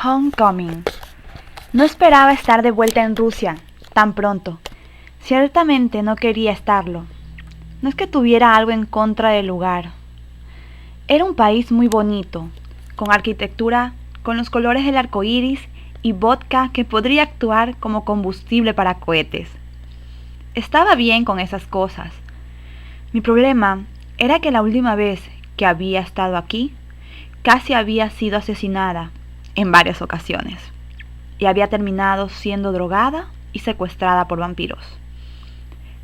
Homecoming. No esperaba estar de vuelta en Rusia tan pronto. Ciertamente no quería estarlo. No es que tuviera algo en contra del lugar. Era un país muy bonito, con arquitectura, con los colores del arco iris y vodka que podría actuar como combustible para cohetes. Estaba bien con esas cosas. Mi problema era que la última vez que había estado aquí, casi había sido asesinada en varias ocasiones y había terminado siendo drogada y secuestrada por vampiros.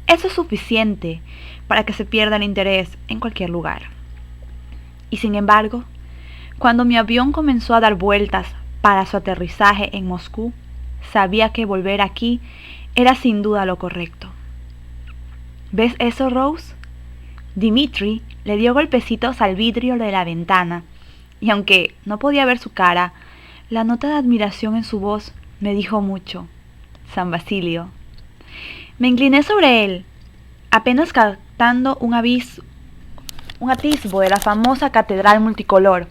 Eso es suficiente para que se pierda el interés en cualquier lugar. Y sin embargo, cuando mi avión comenzó a dar vueltas para su aterrizaje en Moscú, sabía que volver aquí era sin duda lo correcto. ¿Ves eso, Rose? Dmitri le dio golpecitos al vidrio de la ventana, y aunque no podía ver su cara, la nota de admiración en su voz me dijo mucho. San Basilio. Me incliné sobre él, apenas captando un atisbo de la famosa catedral multicolor,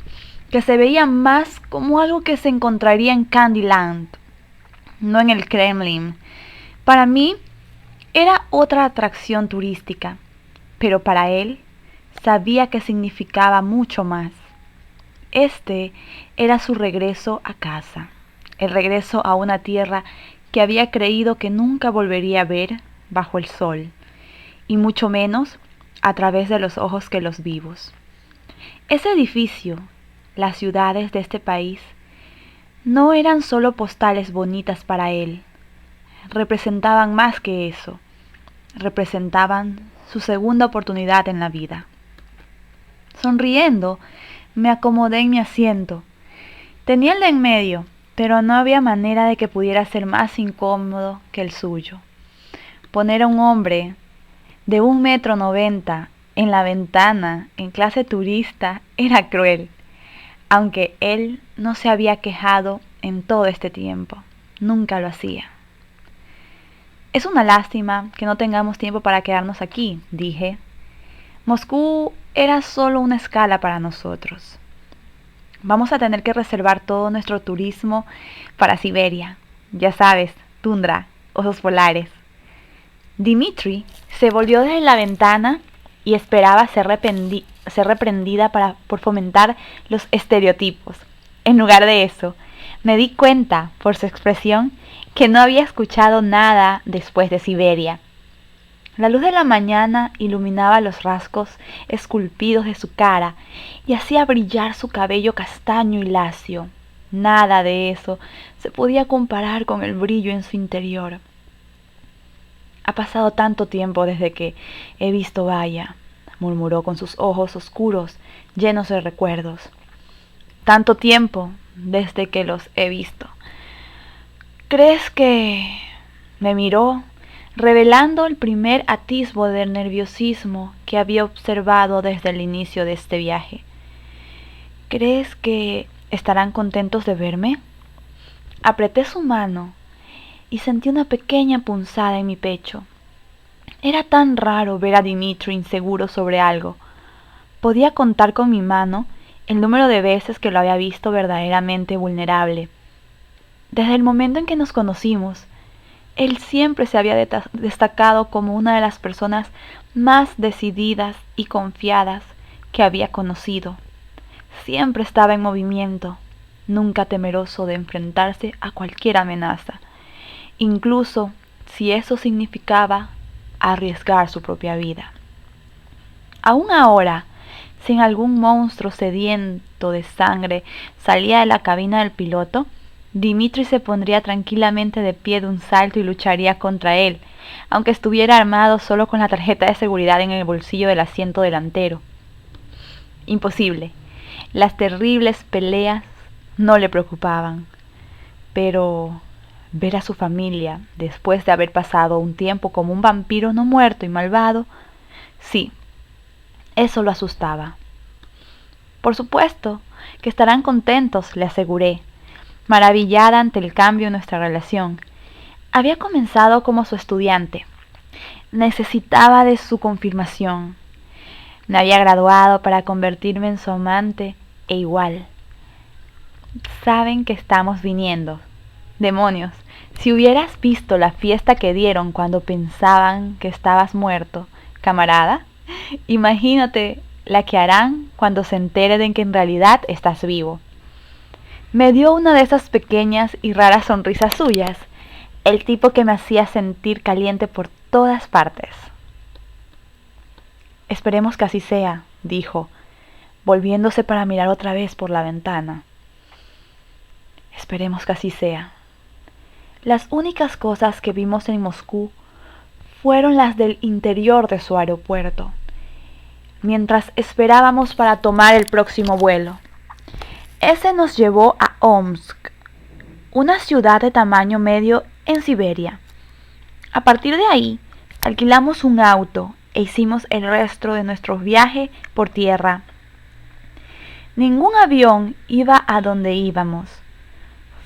que se veía más como algo que se encontraría en Candyland, no en el Kremlin. Para mí era otra atracción turística, pero para él sabía que significaba mucho más. Este era su regreso a casa, el regreso a una tierra que había creído que nunca volvería a ver bajo el sol, y mucho menos a través de los ojos que los vivos. Ese edificio, las ciudades de este país, no eran solo postales bonitas para él, representaban más que eso, representaban su segunda oportunidad en la vida. Sonriendo, me acomodé en mi asiento. Tenía el de en medio, pero no había manera de que pudiera ser más incómodo que el suyo. Poner a un hombre de 1,90 m en la ventana en clase turista era cruel, aunque él no se había quejado en todo este tiempo. Nunca lo hacía. Es una lástima que no tengamos tiempo para quedarnos aquí, dije. Moscú era solo una escala para nosotros. Vamos a tener que reservar todo nuestro turismo para Siberia. Ya sabes, tundra, osos polares. Dmitri se volvió desde la ventana y esperaba ser reprendida por fomentar los estereotipos. En lugar de eso, me di cuenta, por su expresión, que no había escuchado nada después de Siberia. La luz de la mañana iluminaba los rasgos esculpidos de su cara y hacía brillar su cabello castaño y lacio. Nada de eso se podía comparar con el brillo en su interior. Ha pasado tanto tiempo desde que he visto Vaya, murmuró con sus ojos oscuros llenos de recuerdos. Tanto tiempo desde que los he visto. ¿Crees que...? Me miró, revelando el primer atisbo de nerviosismo que había observado desde el inicio de este viaje. ¿Crees que estarán contentos de verme? Apreté su mano y sentí una pequeña punzada en mi pecho. Era tan raro ver a Dmitri inseguro sobre algo. Podía contar con mi mano el número de veces que lo había visto verdaderamente vulnerable. Desde el momento en que nos conocimos, él siempre se había destacado como una de las personas más decididas y confiadas que había conocido. Siempre estaba en movimiento, nunca temeroso de enfrentarse a cualquier amenaza, incluso si eso significaba arriesgar su propia vida. Aún ahora, si algún monstruo sediento de sangre salía de la cabina del piloto, Dmitri se pondría tranquilamente de pie de un salto y lucharía contra él, aunque estuviera armado solo con la tarjeta de seguridad en el bolsillo del asiento delantero. Imposible. Las terribles peleas no le preocupaban. Pero ver a su familia, después de haber pasado un tiempo como un vampiro no muerto y malvado, sí, eso lo asustaba. Por supuesto que estarán contentos, le aseguré, maravillada ante el cambio en nuestra relación. Había comenzado como su estudiante. Necesitaba de su confirmación. Me había graduado para convertirme en su amante e igual. saben que estamos viniendo. Demonios, si hubieras visto la fiesta que dieron cuando pensaban que estabas muerto, camarada, imagínate la que harán cuando se enteren de que en realidad estás vivo. Me dio una de esas pequeñas y raras sonrisas suyas, el tipo que me hacía sentir caliente por todas partes. Esperemos que así sea, dijo, volviéndose para mirar otra vez por la ventana. Esperemos que así sea. Las únicas cosas que vimos en Moscú fueron las del interior de su aeropuerto, mientras esperábamos para tomar el próximo vuelo. Ese nos llevó a Omsk, una ciudad de tamaño medio en Siberia. A partir de ahí, alquilamos un auto e hicimos el resto de nuestro viaje por tierra. Ningún avión iba a donde íbamos.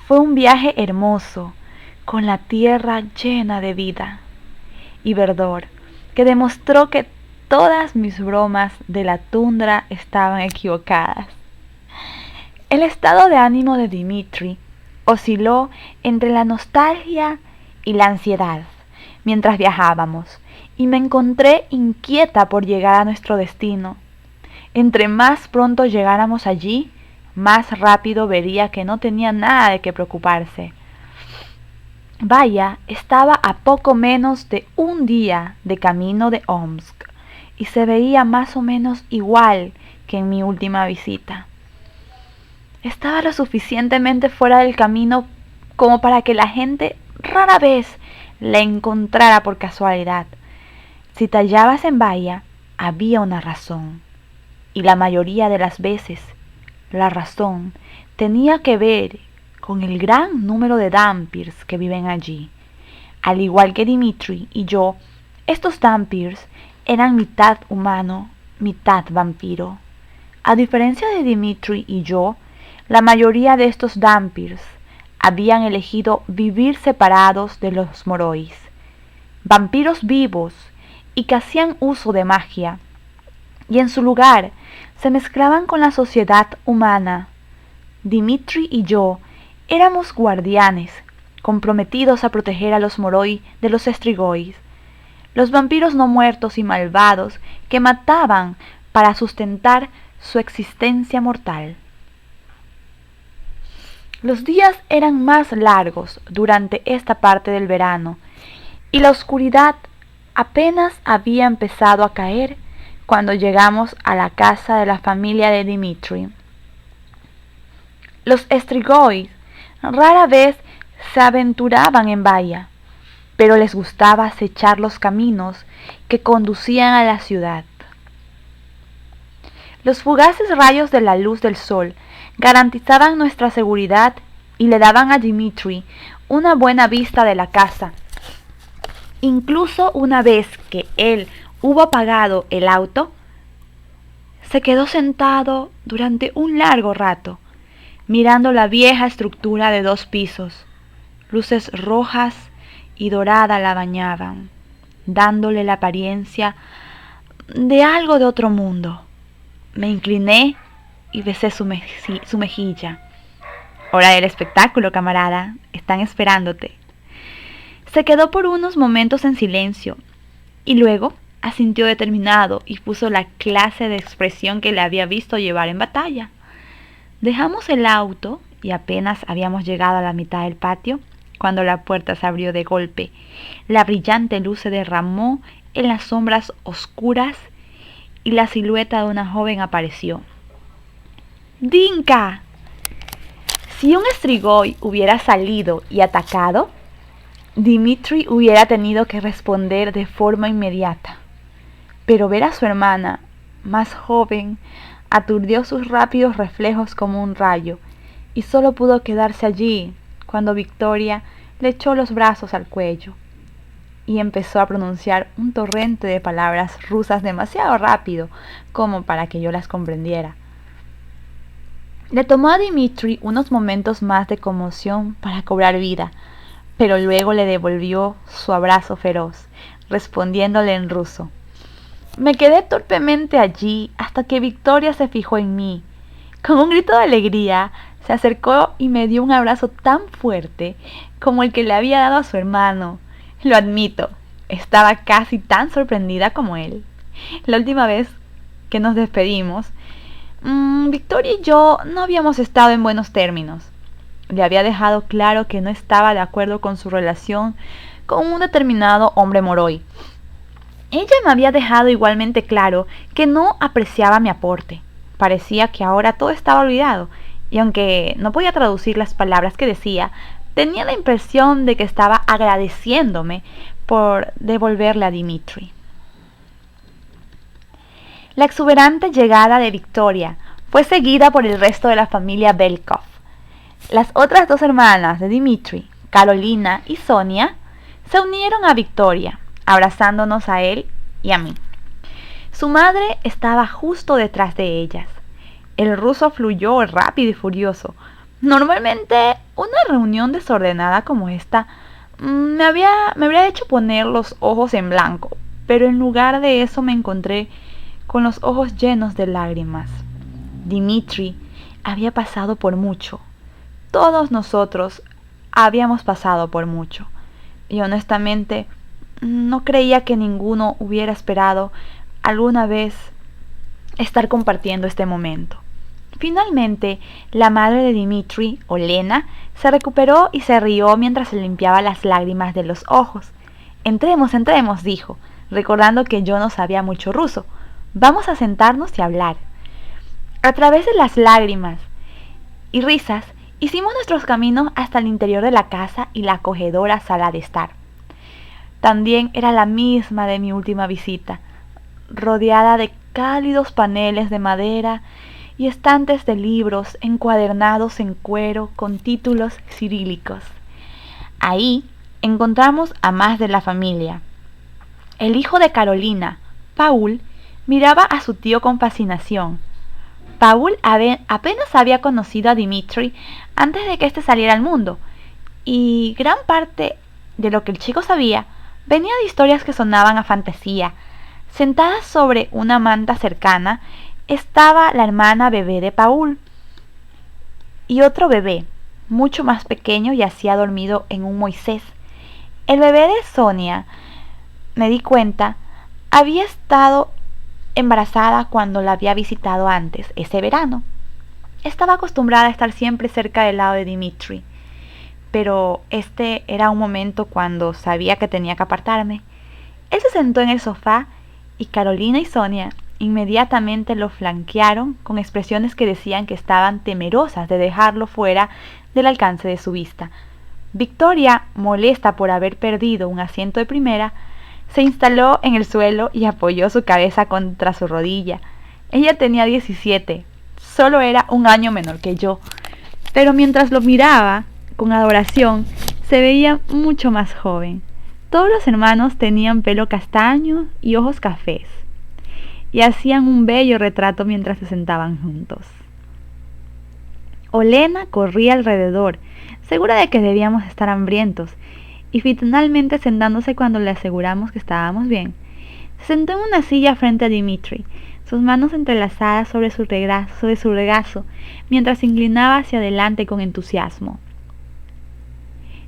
Fue un viaje hermoso, con la tierra llena de vida y verdor, que demostró que todas mis bromas de la tundra estaban equivocadas. El estado de ánimo de Dmitri osciló entre la nostalgia y la ansiedad mientras viajábamos, y me encontré inquieta por llegar a nuestro destino. Entre más pronto llegáramos allí, más rápido vería que no tenía nada de qué preocuparse. Vaya, estaba a poco menos de un día de camino de Omsk, y se veía más o menos igual que en mi última visita. Estaba lo suficientemente fuera del camino como para que la gente rara vez la encontrara por casualidad. Si te hallabas en Vaya, había una razón, y la mayoría de las veces la razón tenía que ver con el gran número de dampirs que viven allí. Al igual que Dmitri y yo, estos dampirs eran mitad humano, mitad vampiro. A diferencia de Dmitri y yo, la mayoría de estos dampirs habían elegido vivir separados de los morois, vampiros vivos y que hacían uso de magia, y en su lugar se mezclaban con la sociedad humana. Dmitri y yo éramos guardianes, comprometidos a proteger a los moroi de los estrigois, los vampiros no muertos y malvados que mataban para sustentar su existencia mortal. Los días eran más largos durante esta parte del verano, y la oscuridad apenas había empezado a caer cuando llegamos a la casa de la familia de Dmitri. Los estrigois rara vez se aventuraban en Vaya, pero les gustaba acechar los caminos que conducían a la ciudad. Los fugaces rayos de la luz del sol garantizaban nuestra seguridad y le daban a Dmitri una buena vista de la casa. Incluso una vez que él hubo apagado el auto, se quedó sentado durante un largo rato, mirando la vieja estructura de 2 pisos. Luces rojas y doradas la bañaban, dándole la apariencia de algo de otro mundo. Me incliné y besé su mejilla. Hora del espectáculo, camarada. Están esperándote. Se quedó por unos momentos en silencio y luego asintió determinado y puso la clase de expresión que le había visto llevar en batalla. Dejamos el auto y apenas habíamos llegado a la mitad del patio cuando la puerta se abrió de golpe. La brillante luz se derramó en las sombras oscuras y la silueta de una joven apareció. ¡Dinka! Si un Strigoi hubiera salido y atacado, Dmitri hubiera tenido que responder de forma inmediata. Pero ver a su hermana, más joven, aturdió sus rápidos reflejos como un rayo, y solo pudo quedarse allí cuando Victoria le echó los brazos al cuello y empezó a pronunciar un torrente de palabras rusas demasiado rápido como para que yo las comprendiera. Le tomó a Dmitri unos momentos más de conmoción para cobrar vida, pero luego le devolvió su abrazo feroz, respondiéndole en ruso. Me quedé torpemente allí hasta que Victoria se fijó en mí. Con un grito de alegría, Se acercó y me dio un abrazo tan fuerte como el que le había dado a su hermano. Lo admito, estaba casi tan sorprendida como él. La última vez que nos despedimos, Victoria y yo no habíamos estado en buenos términos. Le había dejado claro que no estaba de acuerdo con su relación con un determinado hombre moroy. Ella me había dejado igualmente claro que no apreciaba mi aporte. Parecía que ahora todo estaba olvidado, y aunque no podía traducir las palabras que decía, tenía la impresión de que estaba agradeciéndome por devolverle a Dimitri. La exuberante llegada de Victoria fue seguida por el resto de la familia Belkov. Las otras dos hermanas de Dimitri, Carolina y Sonia, se unieron a Victoria, abrazándonos a él y a mí. Su madre estaba justo detrás de ellas. El ruso fluyó rápido y furioso. Normalmente, una reunión desordenada como esta me habría hecho poner los ojos en blanco, pero en lugar de eso me encontré con los ojos llenos de lágrimas. Dimitri había pasado por mucho. Todos nosotros habíamos pasado por mucho. Y honestamente, no creía que ninguno hubiera esperado alguna vez estar compartiendo este momento. Finalmente, la madre de Dimitri, Olena, se recuperó y se rió mientras se limpiaba las lágrimas de los ojos. Entremos, dijo, recordando que yo no sabía mucho ruso. Vamos a sentarnos y hablar. A través de las lágrimas y risas, hicimos nuestros caminos hasta el interior de la casa y la acogedora sala de estar. También era la misma de mi última visita, rodeada de cálidos paneles de madera y estantes de libros encuadernados en cuero con títulos cirílicos. Ahí encontramos a más de la familia. El hijo de Carolina, Paul, miraba a su tío con fascinación. Paul apenas había conocido a Dimitri antes de que éste saliera al mundo, y gran parte de lo que el chico sabía venía de historias que sonaban a fantasía. Sentada sobre una manta cercana estaba la hermana bebé de Paul y otro bebé, mucho más pequeño, yacía dormido en un Moisés. El bebé de Sonia, me di cuenta, había estado embarazada cuando la había visitado antes, ese verano. Estaba acostumbrada a estar siempre cerca del lado de Dimitri, pero este era un momento cuando sabía que tenía que apartarme. Él se sentó en el sofá y Carolina y Sonia inmediatamente lo flanquearon con expresiones que decían que estaban temerosas de dejarlo fuera del alcance de su vista. Victoria, molesta por haber perdido un asiento de primera, se instaló en el suelo y apoyó su cabeza contra su rodilla. Ella tenía 17, solo era un año menor que yo, pero mientras lo miraba con adoración, se veía mucho más joven. Todos los hermanos tenían pelo castaño y ojos cafés, y hacían un bello retrato mientras se sentaban juntos. Olena corría alrededor, segura de que debíamos estar hambrientos, y finalmente sentándose cuando le aseguramos que estábamos bien. Se sentó en una silla frente a Dimitri, sus manos entrelazadas sobre su regazo, mientras se inclinaba hacia adelante con entusiasmo.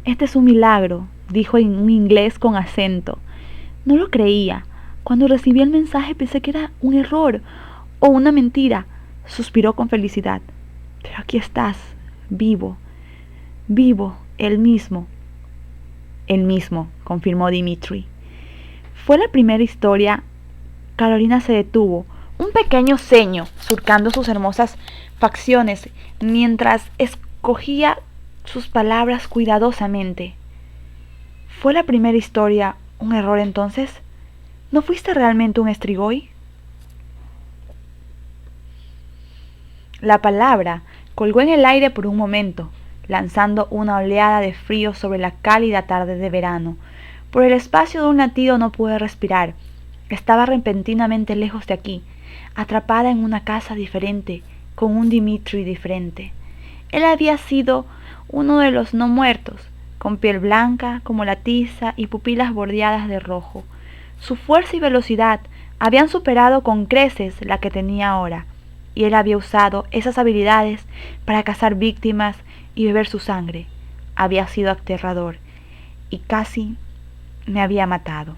«Este es un milagro», dijo en un inglés con acento. No lo creía. Cuando recibí el mensaje pensé que era un error o una mentira. Suspiró con felicidad. «Pero aquí estás, vivo, el mismo». «El mismo», confirmó Dimitri. Fue la primera historia. Carolina se detuvo, un pequeño ceño surcando sus hermosas facciones, mientras escogía sus palabras cuidadosamente. ¿Fue la primera historia un error entonces? ¿No fuiste realmente un Strigoi? La palabra colgó en el aire por un momento, lanzando una oleada de frío sobre la cálida tarde de verano. Por el espacio de un latido no pude respirar. Estaba repentinamente lejos de aquí, atrapada en una casa diferente, con un Dimitri diferente. Él había sido uno de los no muertos, con piel blanca como la tiza y pupilas bordeadas de rojo. Su fuerza y velocidad habían superado con creces la que tenía ahora, y él había usado esas habilidades para cazar víctimas y beber su sangre. Había sido aterrador y casi me había matado.